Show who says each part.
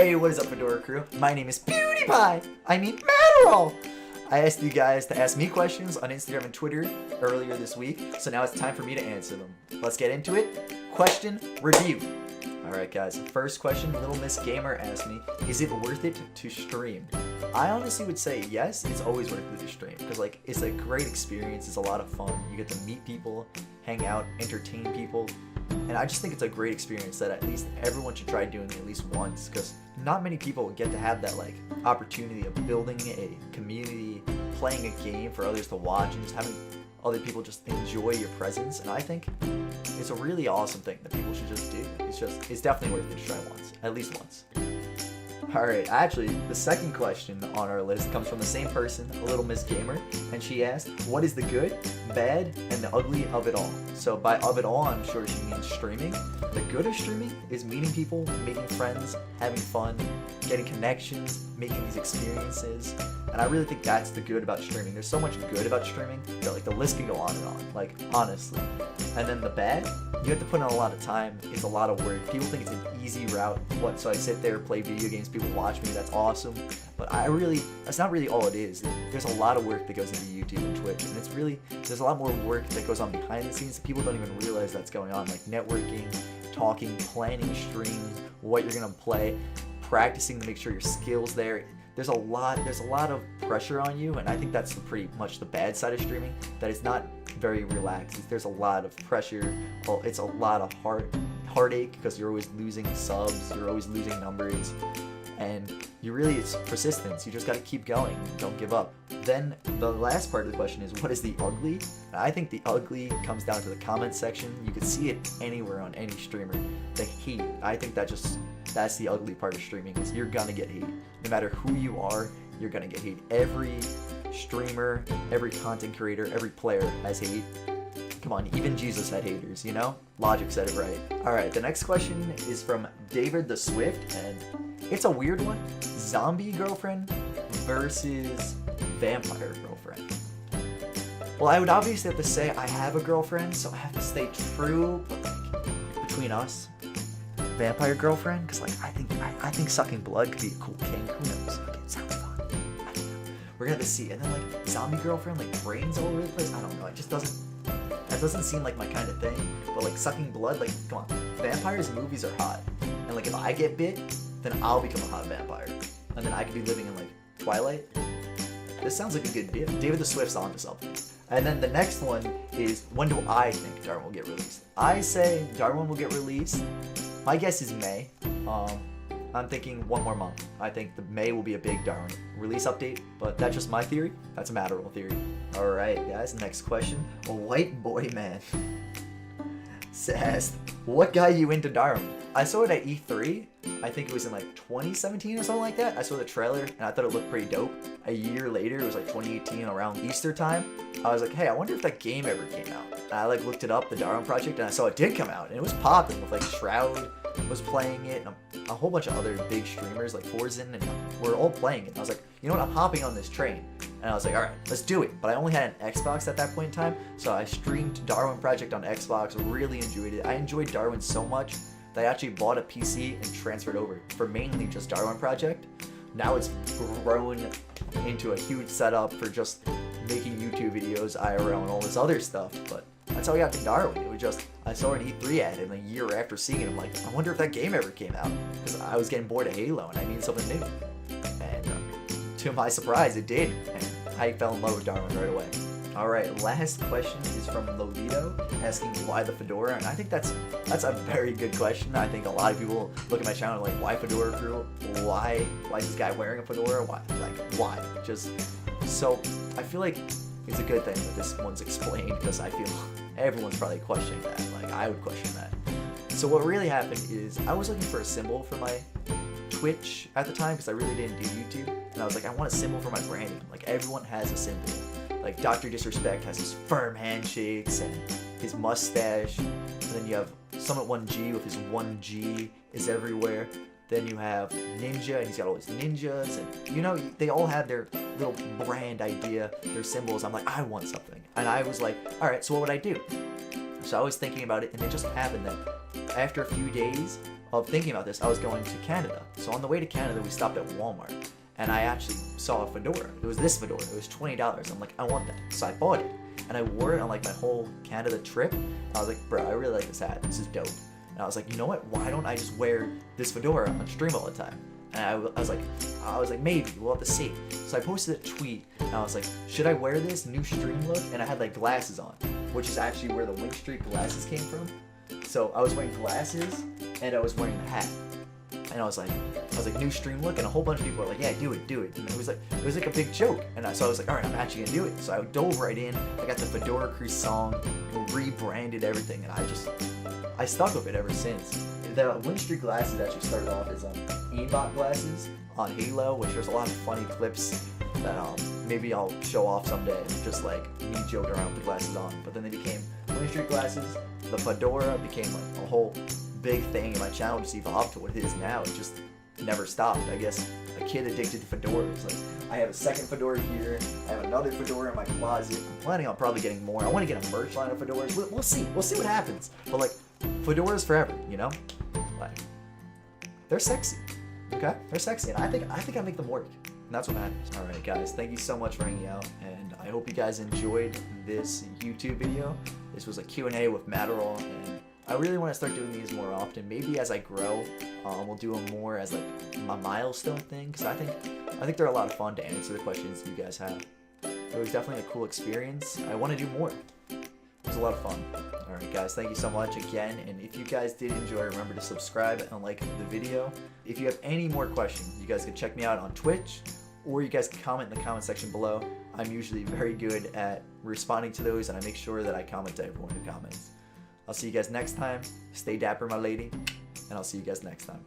Speaker 1: Hey, what is up, Fedora crew? My name is Matterall. I asked you guys to ask me questions on Instagram and Twitter earlier this week, so now it's time for me to answer them. Let's get into it. Question review. Alright guys, first question, Little Miss Gamer asked me, is it worth it to stream? I honestly would say yes, it's always worth it to stream, because like, it's a great experience, it's a lot of fun, you get to meet people, hang out, entertain people, and I just think it's a great experience that at least everyone should try doing at least once, because not many people get to have that like opportunity of building a community, playing a game for others to watch, and just having other people just enjoy your presence, and I think it's a really awesome thing that people should just do. It's definitely worth it to try once, at least once. Alright, actually, the second question on our list comes from the same person, Little Miss Gamer, and she asked, what is the good, bad, and the ugly of it all? So by of it all, I'm sure she means streaming. The good of streaming is meeting people, making friends, having fun, getting connections, making these experiences, and I really think that's the good about streaming. There's so much good about streaming that like the list can go on and on, like honestly. And then the bad, you have to put in a lot of time, it's a lot of work. People think it's an easy route. So I sit there, play video games, people watch me, that's awesome. But that's not really all it is. There's a lot of work that goes into YouTube and Twitch, and there's a lot more work that goes on behind the scenes that people don't even realize that's going on, like networking, talking, planning streams, what you're gonna play, practicing to make sure your skills there. There's a lot of pressure on you, and I think that's pretty much the bad side of streaming, that it's not very relaxed. There's a lot of pressure, it's a lot of heartache because you're always losing subs, you're always losing numbers, and it's persistence. You just gotta keep going, don't give up. Then the last part of the question is, what is the ugly? And I think the ugly comes down to the comment section. You can see it anywhere on any streamer. The hate, I think that's the ugly part of streaming, is you're gonna get hate. No matter who you are, you're gonna get hate. Every streamer, every content creator, every player has hate. Come on, even Jesus had haters, you know? Logic said it right. Alright, the next question is from David the Swift, and it's a weird one. Zombie girlfriend versus vampire girlfriend. Well, I would obviously have to say I have a girlfriend, so I have to stay true, but like, between us, vampire girlfriend, because like I think sucking blood could be a cool kink. Who knows? Like, it sounds fun. I don't know. We're gonna have to see. And then like zombie girlfriend, like brains all over the place. I don't know. It just doesn't seem like my kind of thing. But like sucking blood, like come on, vampires movies are hot. And like if I get bit, then I'll become a hot vampire, and then I could be living in like Twilight. This sounds like a good deal. David the Swift's onto something. And then the next one is, when do I think Darwin will get released? I say Darwin will get released. My guess is May. I'm thinking one more month. I think the May will be a big Darwin release update, but that's just my theory. That's a Matterall theory. Alright guys, next question. A white boy man asked, what got you into Darwin? I saw it at E3. I think it was in like 2017 or something like that. I saw the trailer and I thought it looked pretty dope. A year later, it was like 2018 around Easter time. I was like, hey, I wonder if that game ever came out. And I like looked it up, the Darwin Project, and I saw it did come out, and it was popping with like Shroud was playing it, and a whole bunch of other big streamers like Forzen, and we're all playing it. And I was like, you know what, I'm hopping on this train. And I was like, alright, let's do it. But I only had an Xbox at that point in time, so I streamed Darwin Project on Xbox, really enjoyed it. I enjoyed Darwin so much that I actually bought a PC and transferred over for mainly just Darwin Project. Now it's grown into a huge setup for just making YouTube videos, IRL, and all this other stuff, but that's how I got to Darwin. It was just, I saw an E3 ad, and a year after seeing it, I'm like, I wonder if that game ever came out, because I was getting bored of Halo, and I needed something new. And to my surprise, it did, and I fell in love with Darwin right away. Alright, last question is from Lolito, asking why the Fedora, and I think that's a very good question. I think a lot of people look at my channel like, why Fedora crew? Why is this guy wearing a fedora? Why? Just, so, I feel like it's a good thing that this one's explained, because I feel everyone's probably questioning that, like I would question that. So what really happened is, I was looking for a symbol for my Twitch at the time, because I really didn't do YouTube, and I was like, I want a symbol for my branding. Like everyone has a symbol. Like Dr. Disrespect has his firm handshakes and his mustache, and then you have Summit1G with his 1G is everywhere. Then you have Ninja, and he's got all his ninjas, and you know, they all have their little brand idea, their symbols. I'm like, I want something. And I was like, alright, so what would I do? So I was thinking about it, and it just happened that after a few days, of thinking about this, I was going to Canada. So on the way to Canada, we stopped at Walmart, and I actually saw a fedora. It was this fedora. It was $20. I'm like, I want that. So I bought it, and I wore it on like my whole Canada trip. I was like, bro, I really like this hat. This is dope. And I was like, you know what? Why don't I just wear this fedora on stream all the time? And I was like, maybe we'll have to see. So I posted a tweet, and I was like, should I wear this new stream look? And I had like glasses on, which is actually where the Wing Street glasses came from. So I was wearing glasses, and I was wearing the hat. And I was like, new stream look, and a whole bunch of people were like, yeah, do it. And it was like a big joke. And so I was like, all right, I'm actually gonna do it. So I dove right in. I got the Fedora croissant, rebranded everything, and I stuck with it ever since. The Wing Street glasses actually started off as aimbot glasses on Halo, which there's a lot of funny clips that maybe I'll show off someday, just like me joking around with the glasses on. But then they became Wing Street glasses. The Fedora became like a whole big thing, and my channel just evolved to what it is now. It just never stopped. I guess a kid addicted to fedoras. Like, I have a second fedora here. I have another fedora in my closet. I'm planning on probably getting more. I want to get a merch line of fedoras. We'll see. We'll see what happens. But like, fedoras forever, you know? Like, they're sexy. Okay? They're sexy, and I think I make them work. And that's what matters. All right, guys. Thank you so much for hanging out, and I hope you guys enjoyed this YouTube video. This was a Q&A with Matterall, and I really want to start doing these more often. Maybe as I grow, we'll do them more as like my milestone thing, because I think they're a lot of fun to answer the questions you guys have. It was definitely a cool experience. I want to do more. It was a lot of fun. Alright guys, thank you so much again, and if you guys did enjoy, remember to subscribe and like the video. If you have any more questions, you guys can check me out on Twitch, or you guys can comment in the comment section below. I'm usually very good at responding to those, and I make sure that I comment to everyone who comments. I'll see you guys next time. Stay dapper, my lady, and I'll see you guys next time.